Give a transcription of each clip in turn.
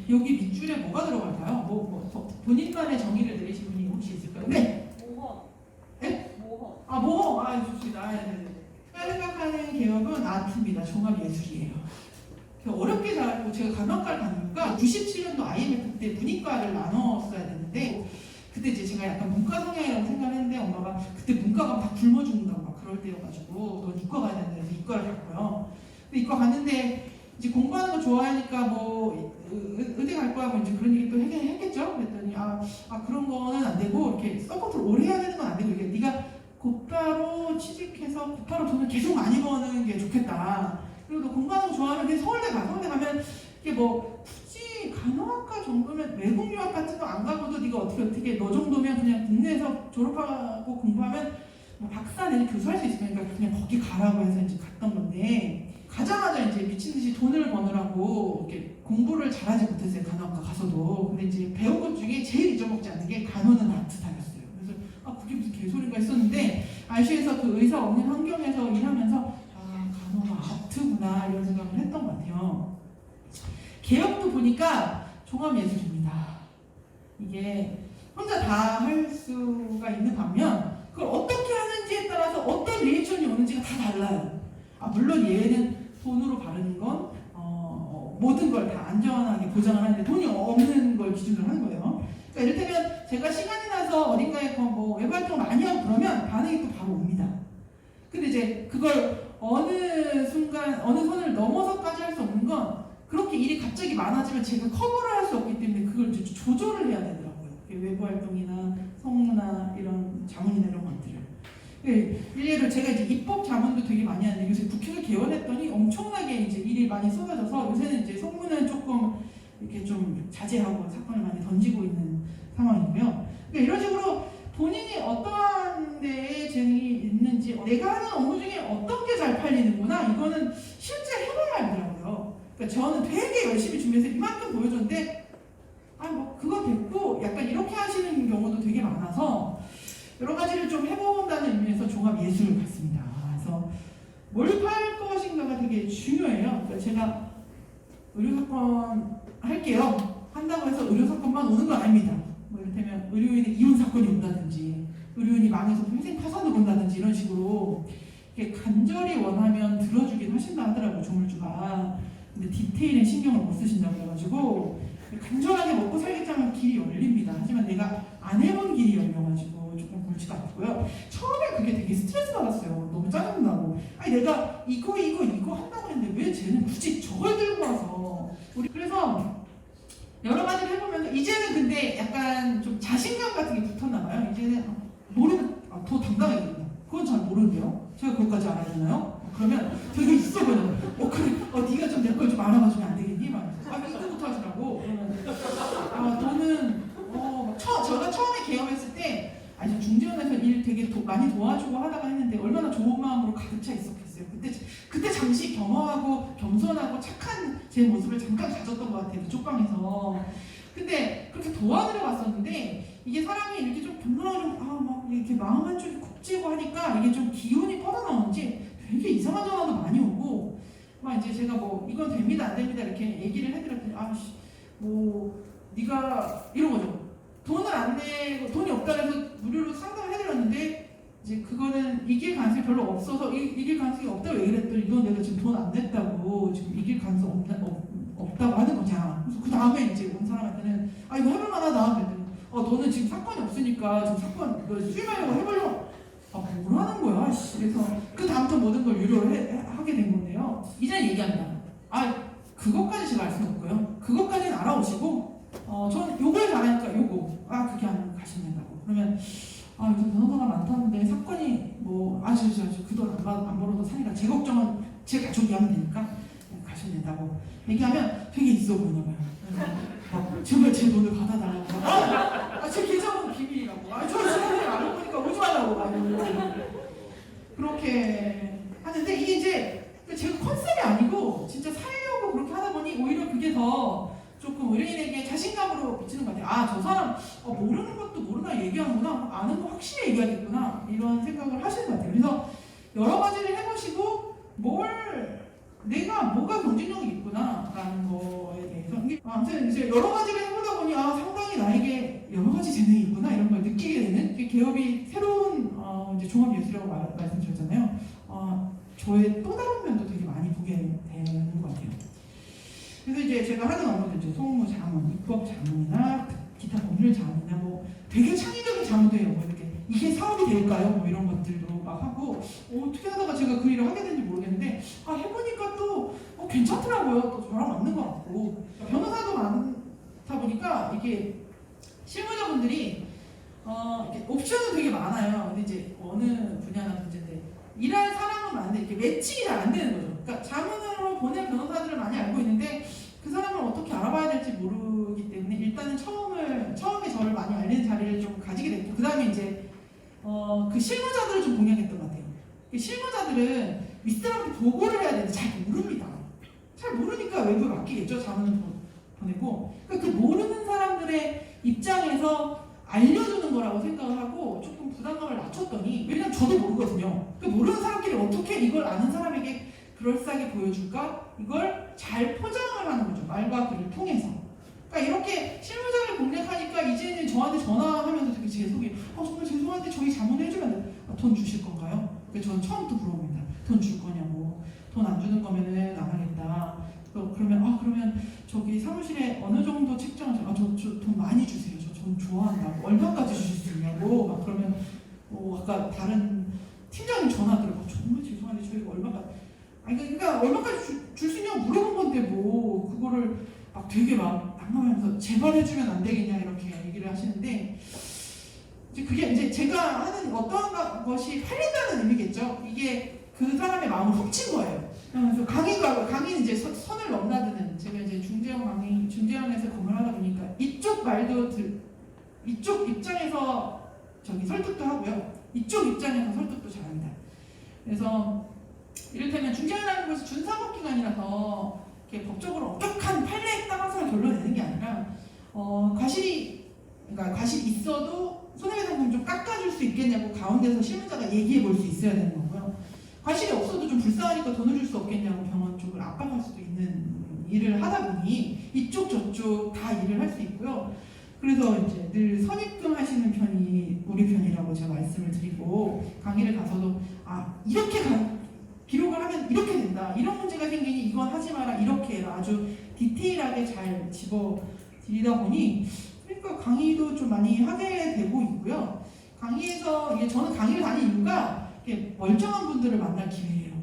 여기 밑줄에 뭐가 들어갈까요? 본인만의 정의를 내리신 분이 혹시 있을까요? 네. 모험. 네? 모험. 아, 모험. 아, 좋습니다. 네네네. 제가 생각하는 개혁은 아트입니다. 종합예술이에요. 어렵게 잘하고 제가 간호학과를 가니까 97년도 IMF 때 문이과를 나눴어야 되는데 그때 이제 제가 약간 문과 성향이라고 생각했는데 엄마가 그때 문과가 다 굶어 죽는다고 막 그럴 때여가지고 너 이과 가야 된다 해서 이과를 갔고요. 근데 이과 갔는데 이제 공부하는 거 좋아하니까 뭐 의대 갈 거야 뭐 이제 그런 얘기 또 했겠죠. 그랬더니 그런 거는 안 되고 이렇게 서포트를 오래 해야 되는 건 안 되고 이게 네가 곧바로 취직해서 곧바로 돈을 계속 많이 버는 게 좋겠다. 그리고 너 공부하는 거 좋아하면 그냥 서울대 가. 서울대 가면 이게 뭐 굳이 간호학과 정도면 외국 유학 같은 거 안 가고도 네가 어떻게 너 정도면 그냥 국내에서 졸업하고 공부하면 뭐 박사 내지 교수할 수 있으니까 그냥 거기 가라고 해서 이제 갔던 건데 가자마자 이제 미친 듯이 돈을 버느라고 이렇게 공부를 잘하지 못했어요. 간호학과 가서도. 근데 이제 배운 것 중에 제일 잊어먹지 않는 게 간호는 아트다였어요. 그래서 그게 무슨 개소리인가 했었는데 ICU에서 그 의사 없는 환경에서 일하면서 간호가 아트구나 이런 생각을 했던 것 같아요. 개혁도 보니까 종합예술입니다. 이게 혼자 다 할 수가 있는 반면 그걸 어떻게 하는지에 따라서 어떤 리액션이 오는지가 다 달라요. 물론 얘는 돈으로 바르는 건 모든 걸 다 안전하게 보장을 하는데 돈이 없는 걸 기준으로 하는 거예요. 그러니까 이를테면 제가 시간이 나서 어딘가에 뭐 외부 활동 많이 하고 그러면 반응이 또 바로 옵니다. 근데 이제 그걸 어느 순간 어느 선을 넘어서까지 할 수 없는 건 그렇게 일이 갑자기 많아지면 제가 커버를 할 수 없기 때문에 그걸 이제 조절을 해야 되더라고요. 외부 활동이나 성무나 이런 자문이나 이런 것들을. 일례로 제가 이제 입법 자문도 되게 많이 하는데 요새 국회를 개원했더니 엄청나게 이제 일이 많이 쏟아져서 요새는 이제 성무는 조금 이렇게 좀 자제하고 사건을 많이 던지고 있는 상황이고요. 그러니까 이런 식으로 본인이 어떠한 데에 재능이 있는지 내가 하는 업무 중에 어떤 게 잘 팔리는구나 이거는 실제 해봐야 알더라고요. 그러니까 저는 되게 열심히 준비해서 이만큼 보여줬는데 뭐 그거 됐고 약간 이렇게 하시는 경우도 되게 많아서 여러 가지를 좀 해본다는 의미에서 종합예술 같습니다. 그래서 뭘 팔 것인가가 되게 중요해요. 그러니까 제가 의료사건 할게요. 한다고 해서 의료사건만 오는 건 아닙니다. 뭐 이를테면 의료인의 이혼 사건이 온다든지 의료인이 망해서 평생 파산을 본다든지 이런 식으로 이렇게 간절히 원하면 들어주긴 하신다 하더라고요. 조물주가. 근데 디테일에 신경을 못 쓰신다고 해가지고 간절하게 먹고 살겠다는 길이 열립니다. 하지만 내가 안 해본 길이 열려가지고 조금 골치가 아프고요. 처음에 그게 되게 스트레스 받았어요. 너무 짜증나고 내가 이거 한다고 했는데 왜 쟤는 굳이 저걸 들고 와서 그래서 여러 가지를 해보면서 이제는 근데 약간 좀 자신감 같은 게 붙었나 봐요. 이제는 모르면 더 당당해집니다. 그건 잘 모르는데요. 제가 그것까지 알아야 되나요? 그러면 되게 있어 보여요. 그래, 네가 좀 내 걸 좀 알아봐주면 안 되겠니? 이거부터 하시라고. 너는 제가 처음에 개업했을 때 중지원에서 일 되게 많이 도와주고 하다가 했는데 얼마나 좋은 마음으로 가득 차 있었겠어요. 그때 잠시 겸허하고 겸손하고 착한 제 모습을 잠깐 가졌던 것 같아요. 쪽방에서. 근데 그렇게 도와드려 왔었는데 이게 사람이 이렇게 좀 겸손하고 막 이렇게 마음 한쪽이 굽지고 하니까 이게 좀 기운이 뻗어나오는지 되게 이상한 전화도 많이 오고 막 이제 제가 뭐 이건 됩니다 안 됩니다 이렇게 얘기를 해드렸더니 네가 이런 거죠. 돈을 안 내고 돈이 없다고 해서 무료로 상담을 해드렸는데 이제 그거는 이길 가능성이 별로 없어서 이길 가능성이 없다고 얘기를 했더니 이건 내가 지금 돈 안 냈다고 지금 이길 가능성 없다고 하는 거냐. 그래서 그 다음에 이제 온 사람한테는 이거 해볼 만하다 그랬더니 너는 지금 사건이 없으니까 지금 사건 너 수임하려고 해보려고 뭐라는 거야. 그래서 그 다음부터 모든 걸 유료로 하게 된 건데요. 이제는 얘기합니다. 그것까지 제가 알 수는 없고요. 그것까지는 알아오시고 저는 요걸 잘하니까 요거 그렇게 하면 가시면 된다고. 그러면 요새 변호사가 많다는데 사건이 그 돈 안 벌어도 사니까 제 걱정은 제 가족이 하면 되니까 가시면 된다고 얘기하면 되게 있어 보이나 봐요. 제발 제 돈을 받아달라고. 제 계좌는 비밀이라고. 저 지금 안 보니까 오지 말라고. 그렇게 하는데 이게 이제 제가 컨셉이 아니고 진짜 살려고 그렇게 하다 보니 오히려 그게 더 조금 의뢰인에게 자신감으로 비치는 것 같아요. 저 사람 모르는 것도 모르나 얘기하는구나. 아는 거 확실히 얘기하겠구나. 이런 생각을 하시는 것 같아요. 그래서 여러 가지를 해보시고 뭘 내가 내가 뭐가 경쟁력이 있구나라는 거에 대해서 아무튼 이제 여러 가지를 해보다 보니 상당히 나에게 여러 가지 재능이 있구나 이런 걸 느끼게 되는 개업이 새로운 이제 종합예술이라고 말씀드렸잖아요. 저의 또 다른 면도 되게 많이 보게 되는 것 같아요. 그래서 이제 제가 하는 업무도 이제 송무 자문, 입법 자문이나 기타 법률 자문이나 뭐 되게 창의적인 자문도 해요. 뭐 이렇게 이게 사업이 될까요? 뭐 이런 것들도 막 하고 어떻게 하다가 제가 그 일을 하게 됐는지 모르겠는데 해보니까 또 괜찮더라고요. 또 저랑 맞는 것 같고 변호사도 많다 보니까 이게 실무자분들이 이렇게 옵션은 되게 많아요. 근데 이제 어느 분야나 문제인데 일할 사람은 많은데 이렇게 매칭이 잘 안 되는 거죠. 그러니까 자문으로 보낼 변호사들을 많이 알고 있는데 그 사람을 어떻게 알아봐야 될지 모르기 때문에 일단은 처음에 저를 많이 알리는 자리를 좀 가지게 됐고 그 다음에 이제 그 실무자들을 좀 공략했던 것 같아요. 그 실무자들은 윗사람한테 보고를 해야 되는데 잘 모릅니다. 잘 모르니까 외부에 맡기겠죠. 자문을 보내고 그러니까 그 모르는 사람들의 입장에서 알려주는 거라고 생각을 하고 조금 부담감을 낮췄더니 왜냐면 저도 모르거든요. 그 모르는 사람끼리 어떻게 이걸 아는 사람에게 그럴싸하게 보여줄까? 이걸 잘 포장을 하는 거죠. 말과 글을 통해서. 그러니까 이렇게 실무자를 공략하니까 이제는 저한테 전화하면서 되게 제 속이 정말 죄송한데 저희 자문해주면 돈 주실 건가요? 그래서 저는 처음부터 물어봅니다. 돈 줄 거냐고. 돈 안 주는 거면은 안 하겠다. 그러면 저기 사무실에 어느 정도 책정하세요? 저 돈 많이 주세요. 저 돈 좋아한다고. 얼마까지 주실 수 있냐고. 막 그러면 아까 다른 팀장님 전화 들어가 정말 죄송한데 저희가 얼마까지 그러니까 얼마까지 줄 수 있냐고 물어본 건데 뭐 그거를 막 되게 막 난감하면서 제발 해주면 안 되겠냐 이렇게 얘기를 하시는데 그게 이제 제가 하는 어떠한 것이 팔린다는 의미겠죠. 이게 그 사람의 마음을 훔친 거예요. 그래서 강의는 이제 선을 넘나드는 제가 이제 중재원에서 근무를 하다 보니까 이쪽 말도 이쪽 입장에서 설득도 하고요. 이쪽 입장에서 설득도 잘합니다. 그래서 이를테면 중재원이라는 것이 준사법기관이라서 이렇게 법적으로 엄격한 판례에 따라서 결론을 내는 게 아니라 과실이 있어도 손해배상금 좀 깎아줄 수 있겠냐고 가운데서 실무자가 얘기해 볼 수 있어야 되는 거고요. 과실이 없어도 좀 불쌍하니까 돈을 줄 수 없겠냐고 병원 쪽을 압박할 수도 있는 일을 하다 보니 이쪽 저쪽 다 일을 할 수 있고요. 그래서 이제 늘 선입금 하시는 편이 우리 편이라고 제가 말씀을 드리고 강의를 가서도 이렇게 기록을 하면 이렇게 된다. 이런 문제가 생기니 이건 하지 마라. 이렇게 해라. 아주 디테일하게 잘 집어드리다 보니 그러니까 강의도 좀 많이 하게 되고 있고요. 강의에서 저는 강의를 다닌 이유가 멀쩡한 분들을 만날 기회예요.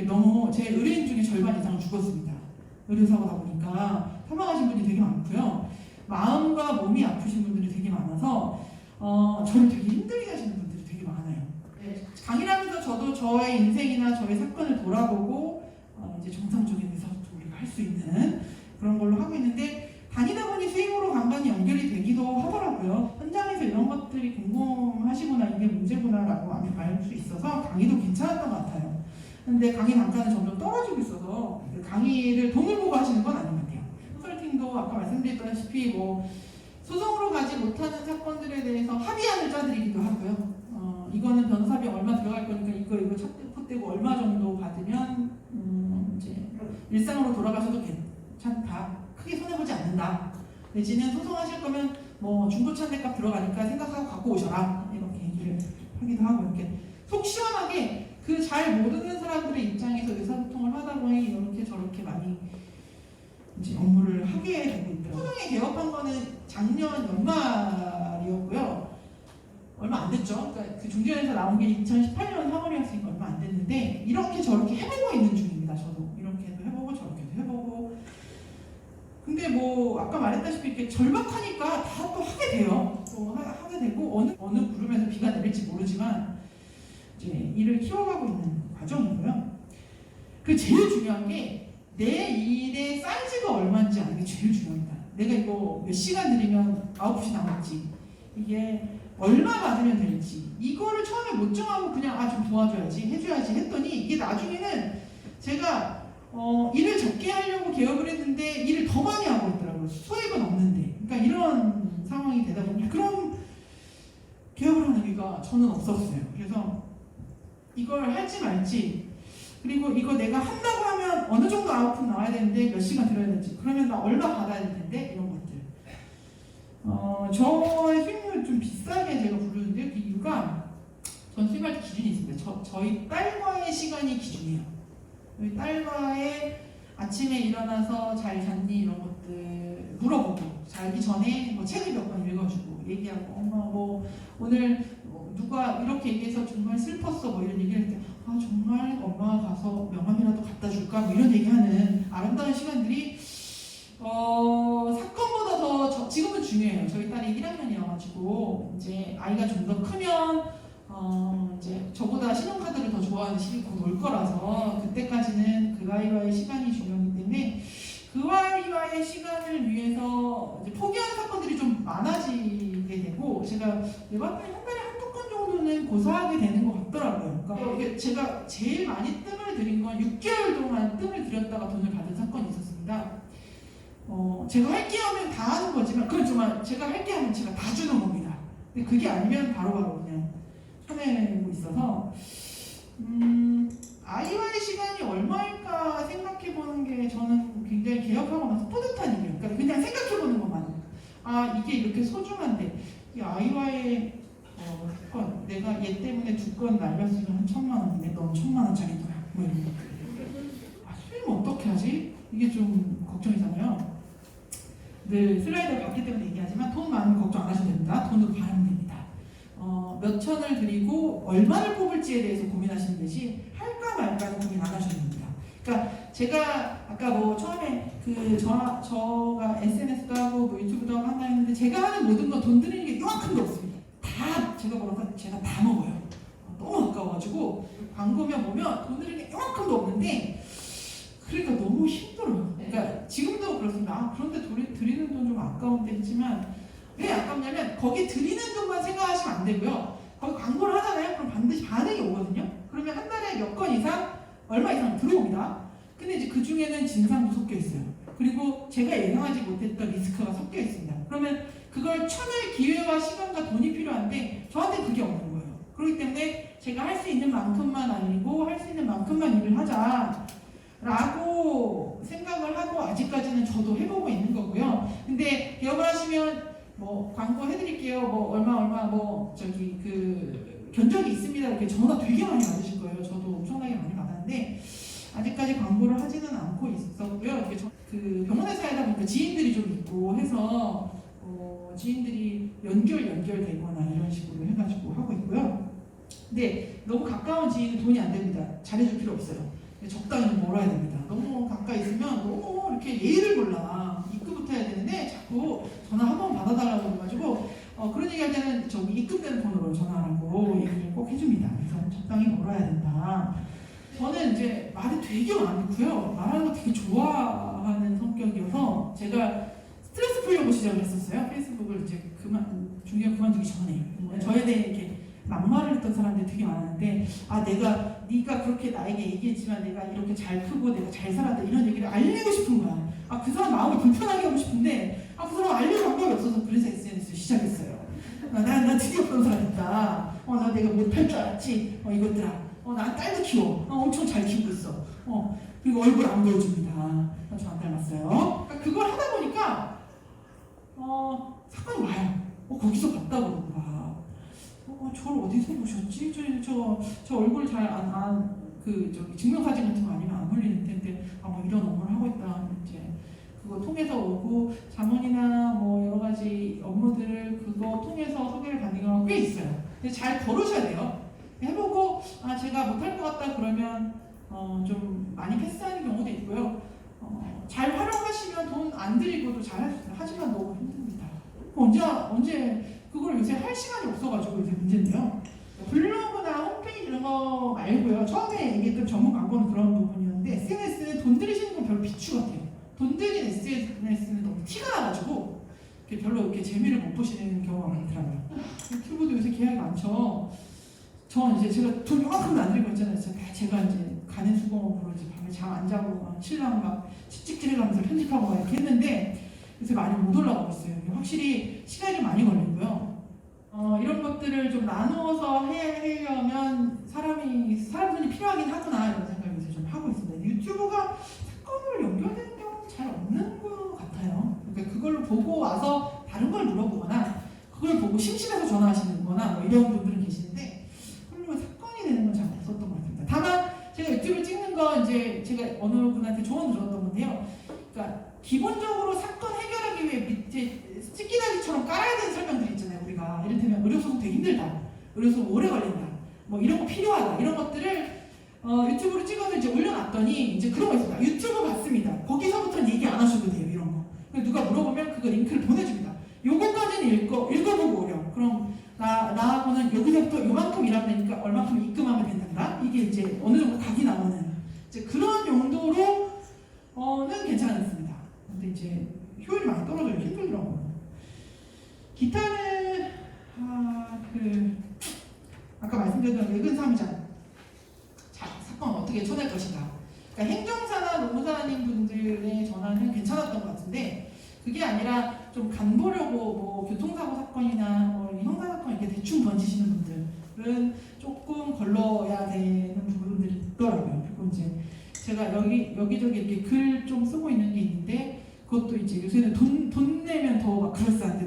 너무 제 의뢰인 중에 절반 이상은 죽었습니다. 의료사고다 보니까 사망하신 분이 되게 많고요. 마음과 몸이 아프신 분들이 되게 많아서 저를 되게 힘들게 하시는 분들이 되게 많아요. 강의를 하면서 저도 저의 인생이나 저의 사건을 돌아보고 이제 정상적인 의사소통 우리가 할 수 있는 그런 걸로 하고 있는데 다니다 보니 수익으로 간간히 연결이 되기도 하더라고요. 현장에서 이런 것들이 궁금하시구나 이게 문제구나라고 알 수 있어서 강의도 괜찮았던 것 같아요. 근데 강의 단가는 점점 떨어지고 있어서 강의를 돈을 보고 하시는 건 아닌 것 같아요. 컨설팅도 아까 말씀드렸다시피 소송으로 가지 못하는 사건들에 대해서 합의안을 짜드리기도 하고요. 이거는 변호사비 얼마 들어갈 거니까 이거 촛대고 얼마 정도 받으면 이제 일상으로 돌아가셔도 괜찮다. 크게 손해보지 않는다. 내지는 소송하실 거면 중고차대값 들어가니까 생각하고 갖고 오셔라. 이렇게 얘기를 하기도 하고 이렇게 속 시원하게 그 잘 모르는 사람들의 입장에서 의사소통을 하다 보니 이렇게 저렇게 많이 이제 업무를 하게 되고 있더라고요. 소송에 개업한 거는 작년 연말이었고요. 얼마 안 됐죠. 그러니까 그 중재원에서 나온 게 2018년 3월이었으니까 얼마 안 됐는데 이렇게 저렇게 해보고 있는 중입니다. 저도 이렇게도 해보고 저렇게도 해보고. 근데 아까 말했다시피 이렇게 절박하니까 다 또 하게 돼요. 또 하게 되고 어느 구름에서 비가 내릴지 모르지만 이제 일을 키워가고 있는 과정이고요. 그 제일 중요한 게 내 일의 사이즈가 얼마인지 아는 게 제일 중요합니다. 내가 이거 몇 시간 들이면 아웃풋이 나올지 이게 얼마 받으면 될지 이거를 처음에 못 정하고 그냥 좀 도와줘야지 해줘야지 했더니 이게 나중에는 제가 일을 적게 하려고 개업을 했는데 일을 더 많이 하고 있더라고요. 수입은 없는데. 그러니까 이런 상황이 되다 보니 그럼 개업을 하는 의미가 저는 없었어요. 그래서 이걸 할지 말지 그리고 이거 내가 한다고 하면 어느 정도 아웃풋 나와야 되는데 몇 시간 들어야 되지? 그러면 나 얼마 받아야 될 텐데? 이런 것들. 저의 수익률 좀 비싸게 제가 부르는데 그 이유가 전 수익할 때 기준이 있습니다. 저희 딸과의 시간이 기준이에요. 저희 딸과의 아침에 일어나서 잘 잤니? 이런 것들 물어보고 자기 전에 뭐 책을 몇 권 읽어주고 얘기하고 엄마 뭐 오늘 누가 이렇게 얘기해서 정말 슬펐어 뭐 이런 얘기할 때 아 정말 엄마가 가서 명함이라도 갖다 줄까 뭐 이런 얘기하는 아름다운 시간들이 사건보다 더 지금은 중요해요. 저희 딸이 1학년이어가지고 이제 아이가 좀 더 크면 이제 저보다 신용카드를 더 좋아하는 시기 곧 올 거라서 그때까지는 그 아이와의 시간이 중요하기 때문에 그 아이와의 시간을 위해서 이제 포기하는 사건들이 좀 많아지게 되고 제가 예봤더니 한 달에 한두 건 정도는 고사하게 되는 것 같더라고요. 그러니까 이게 제가 제일 많이 뜸을 들인 건 6개월 동안 뜸을 들였다가 돈을 받은 사건이 있었습니다. 제가 할게 하면 다 하는 거지만 그렇지만 제가 할게 하면 제가 다 주는 겁니다. 근데 그게 아니면 바로바로 그냥 쳐내고 있어서 아이와의 시간이 얼마일까 생각해보는 게 저는 굉장히 개혁하고 나서 뿌듯한 일이에요. 그러니까 그냥 생각해보는 것만. 아 이게 이렇게 소중한데 이 아이와의 건 내가 얘 때문에 2건 날렸으면 한 1,000,000원인데 넌 1,000,000원짜리 거야. 뭐 이런 거. 수익은 어떻게 하지? 이게 좀 걱정이잖아요. 늘 슬라이드를 봤기 때문에 얘기하지만 돈 많으면 걱정 안 하셔도 됩니다. 돈으로 바르면 됩니다. 몇 천을 드리고 얼마를 뽑을지에 대해서 고민하시는 듯이 할까 말까는 고민 안 하셔도 됩니다. 그러니까 제가 아까 뭐 처음에 저가 SNS도 하고 뭐 유튜브도 하고 한다 했는데 제가 하는 모든 건 돈 드리는 게 요만큼도 없습니다. 다 제가 벌어서 제가 다 먹어요. 너무 아까워가지고 광고면 보면 돈 드리는 게 요만큼도 없는데 그러니까 너무 힘들어요. 그러니까 지금도 그렇습니다. 그런데 드리는 돈 좀 아까운데 했지만 왜 아깝냐면 거기 드리는 돈만 생각하시면 안 되고요. 거기 광고를 하잖아요. 그럼 반드시 반응이 오거든요. 그러면 한 달에 몇 건 이상 얼마 이상 들어옵니다. 근데 이제 그 중에는 진상도 섞여 있어요. 그리고 제가 예상하지 못했던 리스크가 섞여 있습니다. 그러면 그걸 쳐낼 기회와 시간과 돈이 필요한데 저한테 그게 없는 거예요. 그렇기 때문에 제가 할 수 있는 만큼만 아니고 할 수 있는 만큼만 일을 하자 라고 생각을 하고 아직까지는 저도 해보고 있는 거고요. 근데 개업을 하시면 뭐 광고 해드릴게요. 뭐 얼마 뭐 저기 그 견적이 있습니다. 이렇게 전화 되게 많이 받으실 거예요. 저도 엄청나게 많이 받았는데 아직까지 광고를 하지는 않고 있었고요. 이렇게 그 병원에서 하다 보니까 지인들이 좀 있고 해서 지인들이 연결되거나 이런 식으로 해가지고 하고 있고요. 근데 너무 가까운 지인은 돈이 안 됩니다. 잘해줄 필요 없어요. 적당히 몰아야 됩니다. 너무 가까이 있으면 너무 이렇게 예의를 몰라. 입금부터 해야 되는데 자꾸 전화 한 번 받아달라고 해가지고 그런 얘기 할 때는 저기 입금되는 번호로 전화하라고 얘기를 꼭 해줍니다. 그래서 적당히 몰아야 된다. 저는 이제 말이 되게 많고요. 말하는 거 되게 좋아하는 성격이어서 제가 스트레스 풀려고 시작을 했었어요. 페이스북을 이제 중요한 그만두기 전에 저에 대해 이렇게 막말을 했던 사람들이 되게 많았는데 네가 그렇게 나에게 얘기했지만 내가 이렇게 잘 크고 내가 잘 살았다 이런 얘기를 알리고 싶은 거야. 그 사람 마음을 불편하게 하고 싶은데 그 사람 알릴 방법이 없어서 그래서 SNS를 시작했어요. 나 드디어 그런 사람 있다. 나 내가 못할 줄 알았지. 이것들아. 나 딸도 키워. 엄청 잘 키우고 있어. 그리고 얼굴 안 보여줍니다. 저 안 닮았어요. 그러니까 그걸 하다 보니까 사건이 와요. 거기서 봤다고 그러는 거야. 저를 어디서 보셨지? 저 얼굴 잘 증명사진 같은 거 아니면 안 올리는 텐데 뭐 이런 업무를 하고 있다. 이제 그거 통해서 오고 자문이나 뭐 여러 가지 업무들을 그거 통해서 소개를 받는 경우가 꽤 있어요. 근데 잘 걸으셔야 돼요. 해보고 제가 못할 것 같다 그러면 좀 많이 패스하는 경우도 있고요. 잘 활용하시면 돈 안 들이고도 잘 할 수 있어요. 하지만 너무 힘듭니다. 언제 그걸 요새 할 시간이 없어가지고 이제 문제인데요. 블로그나 홈페이지 이런 거 말고요. 처음에 얘기했던 전문 광고는 그런 부분이었는데 SNS는 돈 들이시는 건 별로 비추 같아요. 돈 들인 SNS는 너무 티가 나가지고 별로 이렇게 재미를 못 보시는 경우가 많더라고요. 유튜브도 요새 계약이 많죠. 제가 돈 요만큼도 안 들이고 있잖아요. 제가 이제 가는 수공업으로 이제 밤에 잠 안 자고 신랑 막 찍찍질해가면서 편집하고 막 이렇게 했는데 요새 많이 못 올라가고 있어요. 확실히 시간이 많이 걸리고요. 이런 것들을 좀 나누어서 하려면 사람들이 필요하긴 하구나 이런 생각이 들죠. 하고 있습니다. 유튜브가 사건으로 연결되는 경우는 잘 없는 것 같아요. 그러니까 그걸로 보고 와서 다른 걸 물어보거나 그걸 보고 심심해서 전화하시는 거나 뭐 이런 분들은 계시는데 그걸로 사건이 되는 건 잘 없었던 것 같습니다. 다만 제가 유튜브 찍는 거 이제 제가 어느 분한테 조언을 들었던 건데요. 그러니까 기본적으로 사건 해결하기 위해 밑에 스티키다리처럼 깔아야 되는 설명들이 있잖아요. 우리가 이를테면 의료소송 되게 힘들다, 의료소송 오래 걸린다, 뭐 이런 거 필요하다, 이런 것들을 유튜브로 찍어서 이제 올려놨더니 이제 그런 거 있습니다. 유튜브 봤습니다. 거기서부터는 얘기 안 하셔도 돼요. 이런 거. 누가 물어보면 그거 링크를 보내줍니다. 요거까지는 읽어보고 오렴. 그럼 나하고는 여기서부터 요만큼 일하면 되니까 얼마큼 입금하면 된단다. 이게 이제 어느 정도 각이 나오는 이제 그런 용도로는 괜찮았습니다. 근데 이제 효율이 많이 떨어져요. 힘들더라고요. 기타는 아까 말씀드렸던 외근 사무장 사건 어떻게 쳐낼 것인가. 그러니까 행정사나 노무사님 분들의 전화는 괜찮았던 것 같은데 그게 아니라 좀 간보려고 뭐 교통사고 사건이나 뭐 형사사건 이렇게 대충 던지시는 분들은 조금 걸러야 되는 부분들이 있더라고요. 그리고 이제 제가 여기저기 이렇게 글 좀 쓰고 있는 게 있는데 그것도 이제 요새는 돈 내면 더 막 그럴싸한데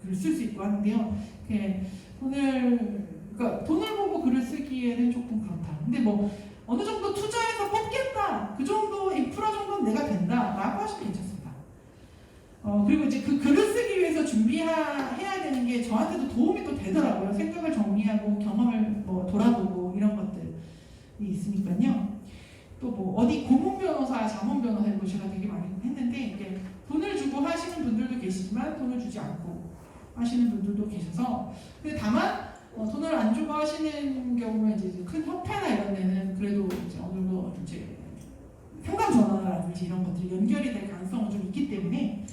글을 쓸 수 있고 하는데요. 돈을 보고 글을 쓰기에는 조금 그렇다. 근데 뭐 어느 정도 투자해서 뽑겠다, 그 정도 인프라 정도는 내가 된다라고 하시면 괜찮습니다. 그리고 이제 그 글을 쓰기 위해서 준비해야 되는 게 저한테도 도움이 또 되더라고요. 생각을 정리하고 경험을 뭐 돌아보고 이런 것들이 있으니까요. 또 뭐 어디 고문 변호사, 자문 변호사 이거 제가 되게 많이 했는데 이게 돈을 주고 하시는 분들도 계시지만 돈을 주지 않고 하시는 분들도 계셔서 근데 다만 돈을 안 주고 하시는 경우에 이제 큰 협회나 이런 데는 그래도 이제 어느 정도 이제 상담 전화라든지 이런 것들이 연결이 될 가능성은 좀 있기 때문에